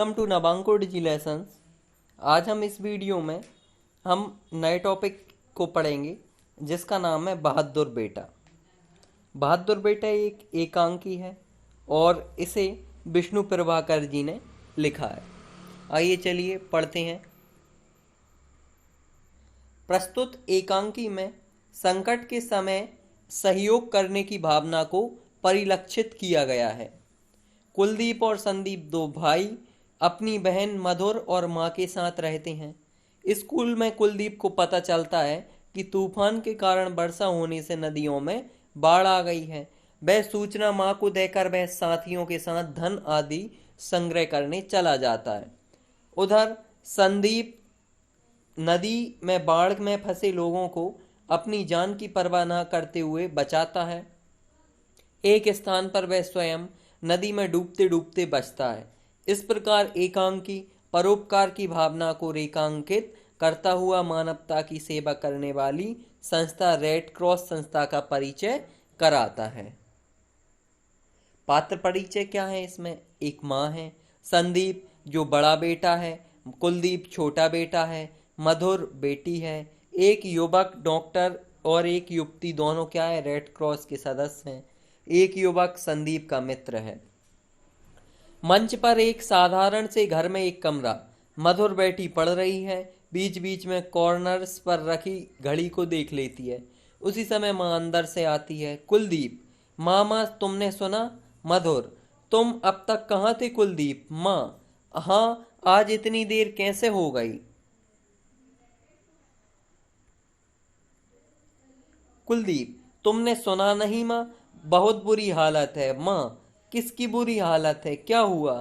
Welcome to नबांको Digi lessons. आज हम इस वीडियो में हम नए टॉपिक को पढ़ेंगे जिसका नाम है बहादुर बेटा। बहादुर बेटा एक एकांकी है और इसे विष्णु प्रभाकर जी ने लिखा है। आइए चलिए पढ़ते हैं। प्रस्तुत एकांकी में संकट के समय सहयोग करने की भावना को परिलक्षित किया गया है। कुलदीप और संदीप दो भाई अपनी बहन मधुर और माँ के साथ रहते हैं। स्कूल में कुलदीप को पता चलता है कि तूफान के कारण वर्षा होने से नदियों में बाढ़ आ गई है। वह सूचना माँ को देकर वह साथियों के साथ धन आदि संग्रह करने चला जाता है। उधर संदीप नदी में बाढ़ में फंसे लोगों को अपनी जान की परवाह न करते हुए बचाता है। एक स्थान पर वह स्वयं नदी में डूबते डूबते बचता है। इस प्रकार एकांकी परोपकार की भावना को रेखांकित करता हुआ मानवता की सेवा करने वाली संस्था रेड क्रॉस संस्था का परिचय कराता है। पात्र परिचय क्या है इसमें? एक माँ है, संदीप जो बड़ा बेटा है, कुलदीप छोटा बेटा है, मधुर बेटी है, एक युवक डॉक्टर और एक युवती दोनों क्या है? रेड क्रॉस के सदस्य हैं। एक युवक संदीप का मित्र है। मंच पर एक साधारण से घर में एक कमरा। मधुर बैठी पढ़ रही है। बीच बीच में कॉर्नर्स पर रखी घड़ी को देख लेती है। उसी समय माँ अंदर से आती है। कुलदीप, मामा तुमने सुना? मधुर, तुम अब तक कहाँ थे? कुलदीप, माँ, हाँ, आज इतनी देर कैसे हो गई? कुलदीप, तुमने सुना नहीं माँ? बहुत बुरी हालत है। माँ, किसकी बुरी हालत है? क्या हुआ?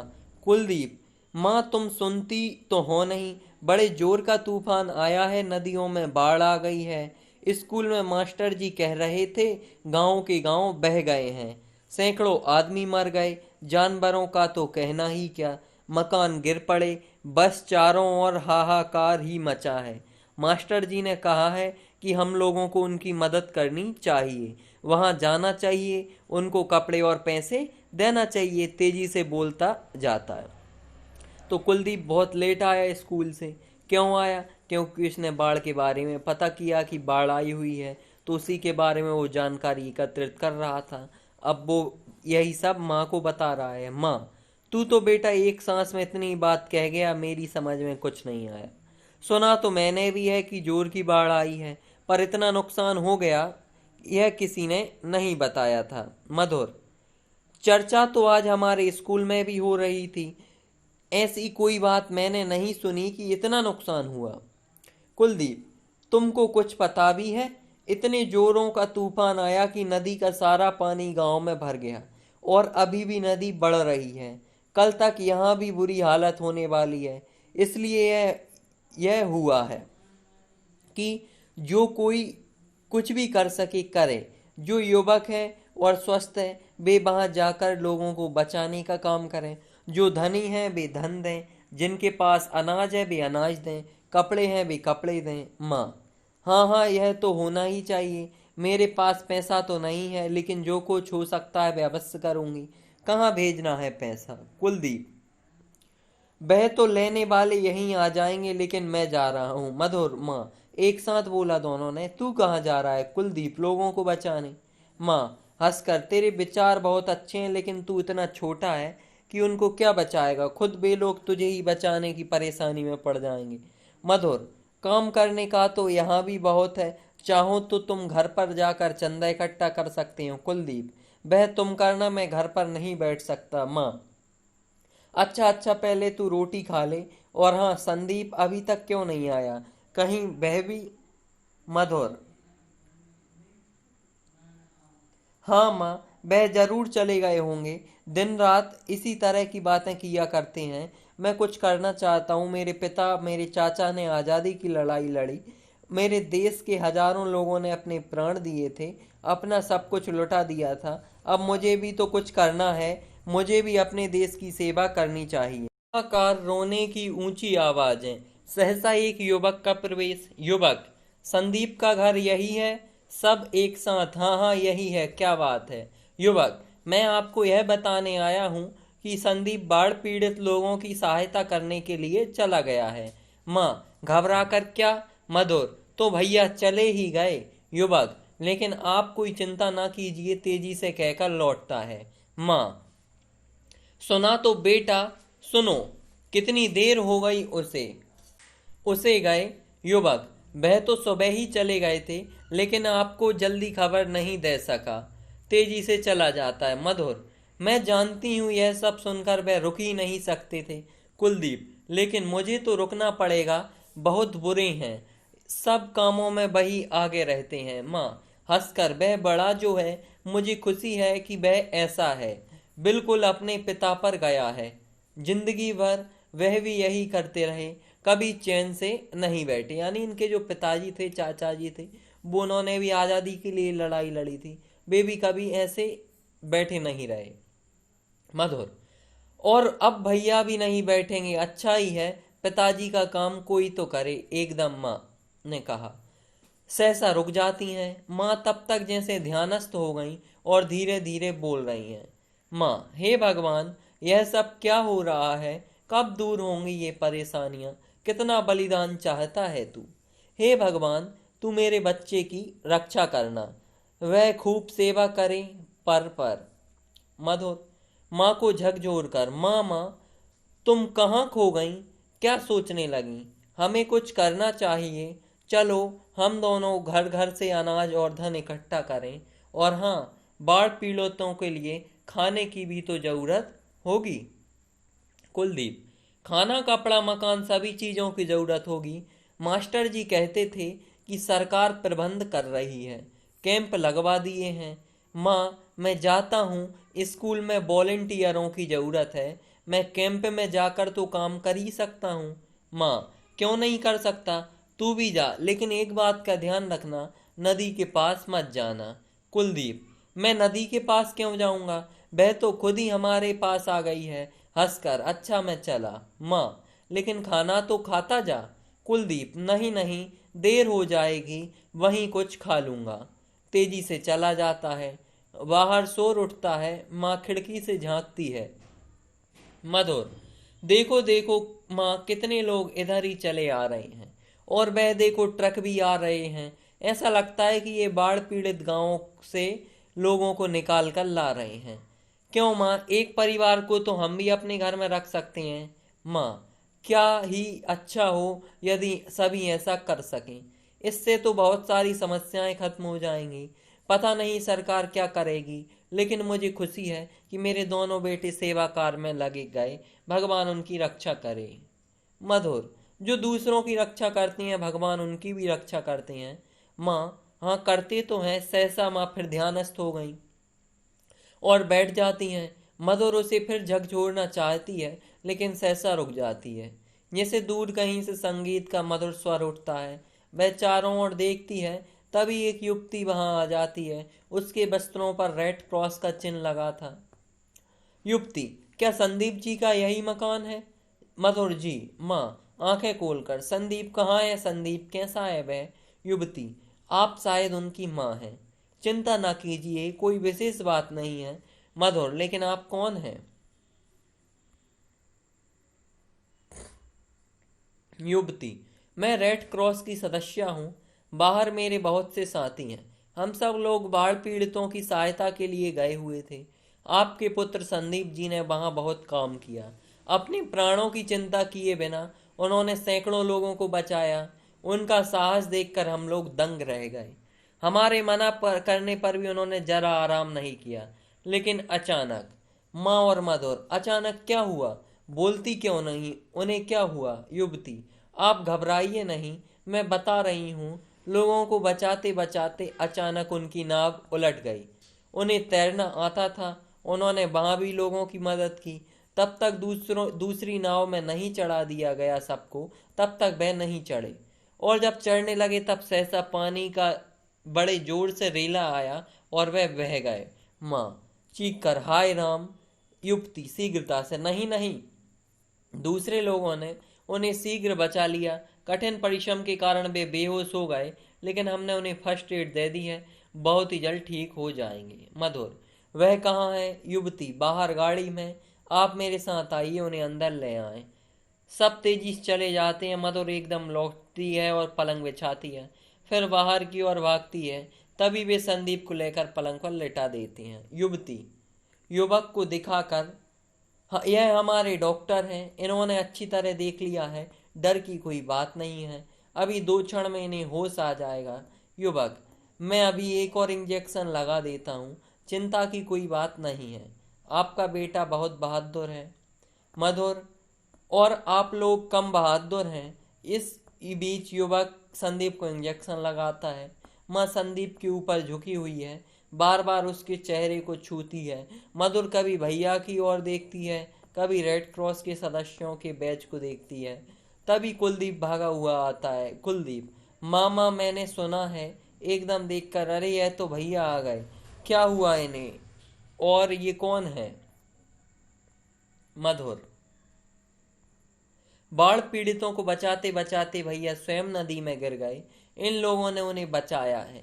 कुलदीप, माँ तुम सुनती तो हो नहीं, बड़े जोर का तूफान आया है, नदियों में बाढ़ आ गई है। स्कूल में मास्टर जी कह रहे थे गांव के गांव बह गए हैं, सैकड़ों आदमी मर गए, जानवरों का तो कहना ही क्या, मकान गिर पड़े, बस चारों ओर हाहाकार ही मचा है। मास्टर जी ने कहा है कि हम लोगों को उनकी मदद करनी चाहिए, वहां जाना चाहिए, उनको कपड़े और पैसे देना चाहिए। तेजी से बोलता जाता है। तो कुलदीप बहुत लेट आया स्कूल से। क्यों आया? क्योंकि उसने बाढ़ के बारे में पता किया कि बाढ़ आई हुई है, तो उसी के बारे में वो जानकारी एकत्रित कर रहा था। अब वो यही सब माँ को बता रहा है। माँ, तू तो बेटा एक सांस में इतनी बात कह गया, मेरी समझ में कुछ नहीं आया। सुना तो मैंने भी है कि जोर की बाढ़ आई है, पर इतना नुकसान हो गया यह किसी ने नहीं बताया था। मधुर, चर्चा तो आज हमारे स्कूल में भी हो रही थी, ऐसी कोई बात मैंने नहीं सुनी कि इतना नुकसान हुआ। कुलदीप, तुमको कुछ पता भी है? इतने जोरों का तूफान आया कि नदी का सारा पानी गांव में भर गया और अभी भी नदी बढ़ रही है। कल तक यहाँ भी बुरी हालत होने वाली है। इसलिए यह हुआ है कि जो कोई कुछ भी कर सके करे। जो युवक है और स्वस्थ है वे वहां जाकर लोगों को बचाने का काम करें। जो धनी हैं वे धन दें, जिनके पास अनाज है वे अनाज दें, कपड़े हैं वे कपड़े दें। माँ, हाँ हाँ, यह तो होना ही चाहिए। मेरे पास पैसा तो नहीं है, लेकिन जो कुछ हो सकता है वह अवश्य करूंगी। कहाँ भेजना है पैसा? कुलदीप, वह तो लेने वाले यहीं आ जाएंगे, लेकिन मैं जा रहा हूँ। मधुर, माँ, एक साथ बोला दोनों ने। तू कहाँ जा रहा है? कुलदीप, लोगों को बचाने। माँ हंसकर, तेरे विचार बहुत अच्छे हैं, लेकिन तू इतना छोटा है कि उनको क्या बचाएगा? खुद वे लोग तुझे ही बचाने की परेशानी में पड़ जाएंगे। मधुर, काम करने का तो यहाँ भी बहुत है, चाहो तो तुम घर पर जाकर चंदा इकट्ठा कर सकते हो। कुलदीप, वह तुम करना, मैं घर पर नहीं बैठ सकता। माँ, अच्छा अच्छा, पहले तू रोटी खा ले। और हाँ, संदीप अभी तक क्यों नहीं आया? कहीं वह भी? मधुर, हाँ माँ, वह जरूर चले गए होंगे। दिन रात इसी तरह की बातें किया करते हैं। मैं कुछ करना चाहता हूँ। मेरे पिता, मेरे चाचा ने आज़ादी की लड़ाई लड़ी। मेरे देश के हजारों लोगों ने अपने प्राण दिए थे, अपना सब कुछ लुटा दिया था। अब मुझे भी तो कुछ करना है, मुझे भी अपने देश की सेवा करनी चाहिए। हाहाकार, रोने की ऊंची आवाजें। सहसा एक युवक का प्रवेश। युवक, संदीप का घर यही है? सब एक साथ, हाँ हाँ यही है। क्या बात है? युवक, मैं आपको यह बताने आया हूँ कि संदीप बाढ़ पीड़ित लोगों की सहायता करने के लिए चला गया है। माँ, घबरा कर क्या? मधुर, तो भैया चले ही गए। युवक, लेकिन आप कोई चिंता ना कीजिए, तेजी से कहकर लौटता है। माँ, सुना तो बेटा, सुनो, कितनी देर हो गई उसे उसे गए? युवक, वह तो सुबह ही चले गए थे, लेकिन आपको जल्दी खबर नहीं दे सका, तेजी से चला जाता है। मधुर, मैं जानती हूँ यह सब सुनकर वह रुक ही नहीं सकते थे। कुलदीप, लेकिन मुझे तो रुकना पड़ेगा, बहुत बुरे हैं, सब कामों में वही आगे रहते हैं। माँ, हंसकर, वह बड़ा जो है, मुझे खुशी है कि वह ऐसा है, बिल्कुल अपने पिता पर गया है। जिंदगी भर वह भी यही करते रहे, कभी चैन से नहीं बैठे। यानी इनके जो पिताजी थे, चाचा जी थे, वो उन्होंने भी आज़ादी के लिए लड़ाई लड़ी थी, वे भी कभी ऐसे बैठे नहीं रहे। मधुर, और अब भैया भी नहीं बैठेंगे, अच्छा ही है, पिताजी का काम कोई तो करे। एकदम, माँ ने कहा। सहसा रुक जाती हैं। माँ तब तक जैसे ध्यानस्थ हो गईं और धीरे धीरे बोल रही हैं। माँ, हे भगवान, यह सब क्या हो रहा है? कब दूर होंगी ये परेशानियां? कितना बलिदान चाहता है तू? हे भगवान, तू मेरे बच्चे की रक्षा करना, वह खूब सेवा करे। पर मधुर, माँ को झकझोर कर, माँ माँ, तुम कहाँ खो गईं? क्या सोचने लगीं? हमें कुछ करना चाहिए, चलो हम दोनों घर घर से अनाज और धन इकट्ठा करें, और हाँ, बाढ़ पीड़ितों के लिए खाने की भी तो जरूरत होगी। कुलदीप, खाना, कपड़ा, मकान, सभी चीजों की जरूरत होगी। मास्टर जी कहते थे कि सरकार प्रबंध कर रही है, कैंप लगवा दिए हैं। माँ, मैं जाता हूँ, स्कूल में वॉलेंटियरों की जरूरत है, मैं कैंप में जाकर तो काम कर ही सकता हूँ। माँ, क्यों नहीं कर सकता, तू भी जा, लेकिन एक बात का ध्यान रखना, नदी के पास मत जाना। कुलदीप, मैं नदी के पास क्यों जाऊंगा, वह तो खुद ही हमारे पास आ गई है। हंसकर, अच्छा मैं चला। माँ, लेकिन खाना तो खाता जा। कुलदीप, नहीं नहीं, देर हो जाएगी, वहीं कुछ खा लूंगा। तेजी से चला जाता है। बाहर शोर उठता है। माँ खिड़की से झांकती है। मधुर, देखो देखो माँ, कितने लोग इधर ही चले आ रहे हैं, और वह देखो ट्रक भी आ रहे हैं। ऐसा लगता है कि ये बाढ़ पीड़ित गांवों से लोगों को निकाल कर ला रहे हैं। क्यों माँ, एक परिवार को तो हम भी अपने घर में रख सकते हैं। माँ, क्या ही अच्छा हो यदि सभी ऐसा कर सकें, इससे तो बहुत सारी समस्याएं खत्म हो जाएंगी। पता नहीं सरकार क्या करेगी, लेकिन मुझे खुशी है कि मेरे दोनों बेटे सेवा कार्य में लगे गए, भगवान उनकी रक्षा करे। मधुर, जो दूसरों की रक्षा करती हैं, भगवान उनकी भी रक्षा करते हैं। माँ, हाँ करते तो हैं। सहसा माँ फिर ध्यानस्थ हो गई और बैठ जाती हैं। मधुर उसे फिर झकझोरना चाहती है, लेकिन सहसा रुक जाती है। जैसे दूर कहीं से संगीत का मधुर स्वर उठता है। वह चारों ओर देखती है, तभी एक युवती वहां आ जाती है। उसके वस्त्रों पर रेड क्रॉस का चिन्ह लगा था। युवती, क्या संदीप जी का यही मकान है? मधुर, जी। माँ, आंखें खोलकर, संदीप कहाँ है? संदीप कैसा है वह? युवती, आप शायद उनकी माँ हैं। चिंता ना कीजिए, कोई विशेष बात नहीं है। मधुर, लेकिन आप कौन हैं? युवती, मैं रेड क्रॉस की सदस्य हूँ। बाहर मेरे बहुत से साथी हैं। हम सब लोग बाढ़ पीड़ितों की सहायता के लिए गए हुए थे। आपके पुत्र संदीप जी ने वहां बहुत काम किया। अपने प्राणों की चिंता किए बिना उन्होंने सैकड़ों लोगों को बचाया। उनका साहस देखकर हम लोग दंग रह गए। हमारे करने पर भी उन्होंने जरा आराम नहीं किया। लेकिन अचानक, माँ और मधुर, अचानक क्या हुआ? बोलती क्यों नहीं? उन्हें क्या हुआ? युवती, आप घबराइए नहीं, मैं बता रही हूँ। लोगों को बचाते बचाते अचानक उनकी नाव उलट गई। उन्हें तैरना आता था, उन्होंने वहां भी लोगों की मदद की। तब तक दूसरी नाव में नहीं चढ़ा दिया गया सबको, तब तक वह नहीं चढ़े, और जब चढ़ने लगे तब सहसा पानी का बड़े जोर से रेला आया और वह बह गए। माँ चीख कर, हाय राम। युवती शीघ्रता से, नहीं नहीं, दूसरे लोगों ने उन्हें शीघ्र बचा लिया। कठिन परिश्रम के कारण वे बेहोश हो गए, लेकिन हमने उन्हें फर्स्ट एड दे दी है, बहुत ही जल्द ठीक हो जाएंगे। मधुर, वह कहाँ है? युवती, बाहर गाड़ी में। आप मेरे साथ आइए, उन्हें अंदर ले आए। सब तेजी से चले जाते हैं। मधुर एकदम लौटती है और पलंग बिछाती है, फिर बाहर की ओर भागती है। तभी वे संदीप को लेकर पलंग पर लेटा देती हैं। युवती युवक को दिखाकर, हाँ, यह हमारे डॉक्टर हैं, इन्होंने अच्छी तरह देख लिया है, डर की कोई बात नहीं है, अभी 2 क्षण में इन्हें होश आ जाएगा। युवक, मैं अभी एक और इंजेक्शन लगा देता हूँ, चिंता की कोई बात नहीं है, आपका बेटा बहुत बहादुर है। मधुर, और आप लोग कम बहादुर हैं। इस बीच युवक संदीप को इंजेक्शन लगाता है। माँ संदीप के ऊपर झुकी हुई है, बार बार उसके चेहरे को छूती है। मधुर कभी भैया की ओर देखती है, कभी रेड क्रॉस के सदस्यों के बैच को देखती है। तभी कुलदीप भागा हुआ आता है। कुलदीप, मामा मैंने सुना है, एकदम देखकर, अरे यह तो भैया आ गए, क्या हुआ इन्हें, और ये कौन है? मधुर, बाढ़ पीड़ितों को बचाते बचाते भैया स्वयं नदी में गिर गए, इन लोगों ने उन्हें बचाया है,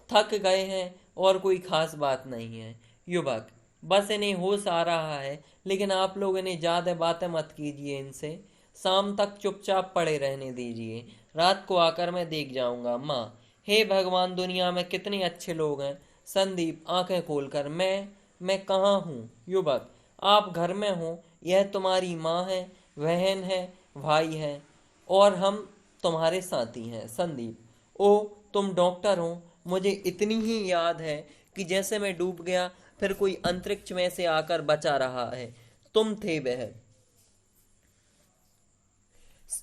थक गए हैं और कोई खास बात नहीं है। युवक, बस इन्हें होश आ रहा है, लेकिन आप लोग इन्हें ज्यादा बातें मत कीजिए इनसे, शाम तक चुपचाप पड़े रहने दीजिए, रात को आकर मैं देख जाऊंगा। माँ, हे भगवान, दुनिया में कितने अच्छे लोग हैं। संदीप आंखें खोलकर, मैं कहाँ हूँ? युवक, आप घर में हो, यह तुम्हारी माँ है, बहन है, भाई है, और हम तुम्हारे साथी हैं। संदीप, ओ, तुम डॉक्टर हो, मुझे इतनी ही याद है कि जैसे मैं डूब गया, फिर कोई अंतरिक्ष में से आकर बचा रहा है, तुम थे वह।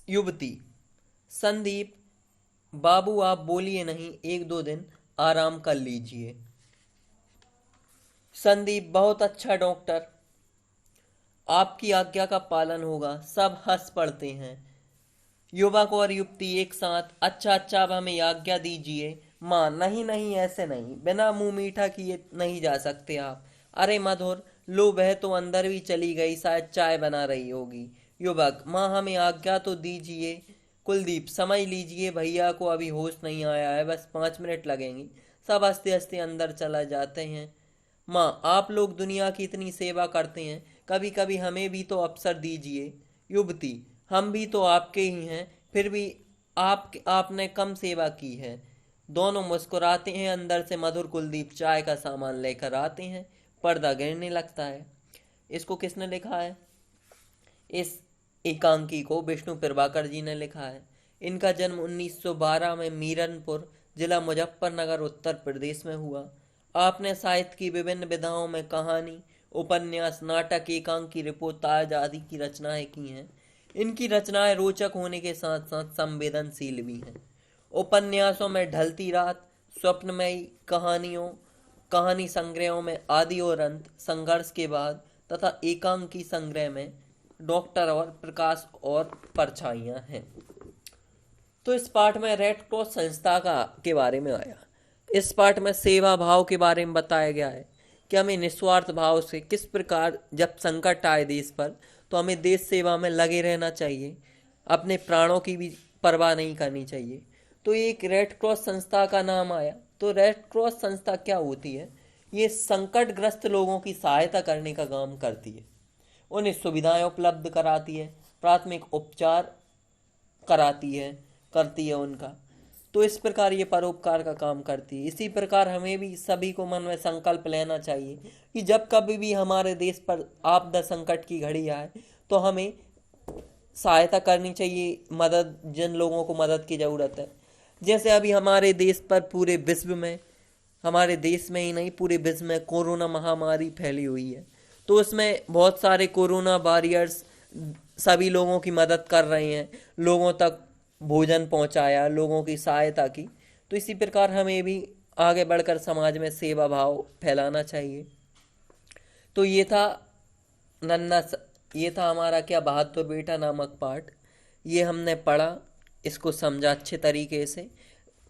युवती, संदीप बाबू आप बोलिए नहीं, 1-2 दिन आराम कर लीजिए। संदीप, बहुत अच्छा डॉक्टर, आपकी आज्ञा का पालन होगा। सब हंस पड़ते हैं। युवक और युवती एक साथ, अच्छा अच्छा, अब हमें आज्ञा दीजिए। माँ, नहीं नहीं, ऐसे नहीं, बिना मुंह मीठा किए नहीं जा सकते आप। अरे मधुर, लो, वह तो अंदर भी चली गई, शायद चाय बना रही होगी। युवक, माँ हमें आज्ञा तो दीजिए। कुलदीप, समझ लीजिए भैया को अभी होश नहीं आया है, बस 5 मिनट लगेंगे। सब हंसते हंसते अंदर चला जाते हैं। माँ, आप लोग दुनिया की इतनी सेवा करते हैं, कभी कभी हमें भी तो अवसर दीजिए। युवती, हम भी तो आपके ही हैं, फिर भी आपने कम सेवा की है। दोनों मुस्कुराते हैं। अंदर से मधुर कुलदीप चाय का सामान लेकर आते हैं। पर्दा गिरने लगता है। इसको किसने लिखा है? इस एकांकी को विष्णु प्रभाकर जी ने लिखा है। इनका जन्म 1912 में मीरनपुर, जिला मुजफ्फरनगर, उत्तर प्रदेश में हुआ। आपने साहित्य की विभिन्न विधाओं में कहानी, उपन्यास, नाटक, एकांकी, रिपोर्टाज आदि की रचनाएं की हैं। इनकी रचनाएं रोचक होने के साथ साथ संवेदनशील भी हैं। उपन्यासों में ढलती रात, स्वप्नमयी कहानी संग्रहों में आदि और अंत, संघर्ष के बाद, तथा एकांकी संग्रह में डॉक्टर और प्रकाश और परछाइयां हैं। तो इस पाठ में रेड क्रॉस संस्था का के बारे में आया। इस पाठ में सेवा भाव के बारे में बताया गया है कि हमें निस्वार्थ भाव से किस प्रकार जब संकट आए देश पर, तो हमें देश सेवा में लगे रहना चाहिए, अपने प्राणों की भी परवाह नहीं करनी चाहिए। तो एक रेड क्रॉस संस्था का नाम आया। तो रेड क्रॉस संस्था क्या होती है? ये संकटग्रस्त लोगों की सहायता करने का काम करती है, उन्हें सुविधाएं उपलब्ध कराती है, प्राथमिक उपचार करती है उनका। तो इस प्रकार ये परोपकार का काम करती है। इसी प्रकार हमें भी सभी को मन में संकल्प लेना चाहिए कि जब कभी भी हमारे देश पर आपदा संकट की घड़ी आए, तो हमें सहायता करनी चाहिए, जिन लोगों को मदद की ज़रूरत है। जैसे अभी हमारे देश पर, पूरे विश्व में, हमारे देश में ही नहीं पूरे विश्व में कोरोना महामारी फैली हुई है। तो उसमें बहुत सारे कोरोना वॉरियर्स सभी लोगों की मदद कर रहे हैं, लोगों तक भोजन पहुंचाया, लोगों की सहायता की। तो इसी प्रकार हमें भी आगे बढ़कर समाज में सेवा भाव फैलाना चाहिए। तो ये था हमारा क्या बहादुर बेटा नामक पाठ। ये हमने पढ़ा, इसको समझा अच्छे तरीके से,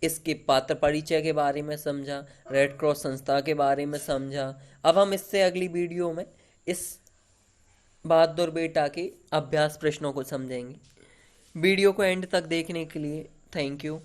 इसके पात्र परिचय के बारे में समझा, रेड क्रॉस संस्था के बारे में समझा। अब हम इससे अगली वीडियो में इस बहादुर बेटा के अभ्यास प्रश्नों को समझेंगे। वीडियो को एंड तक देखने के लिए थैंक यू।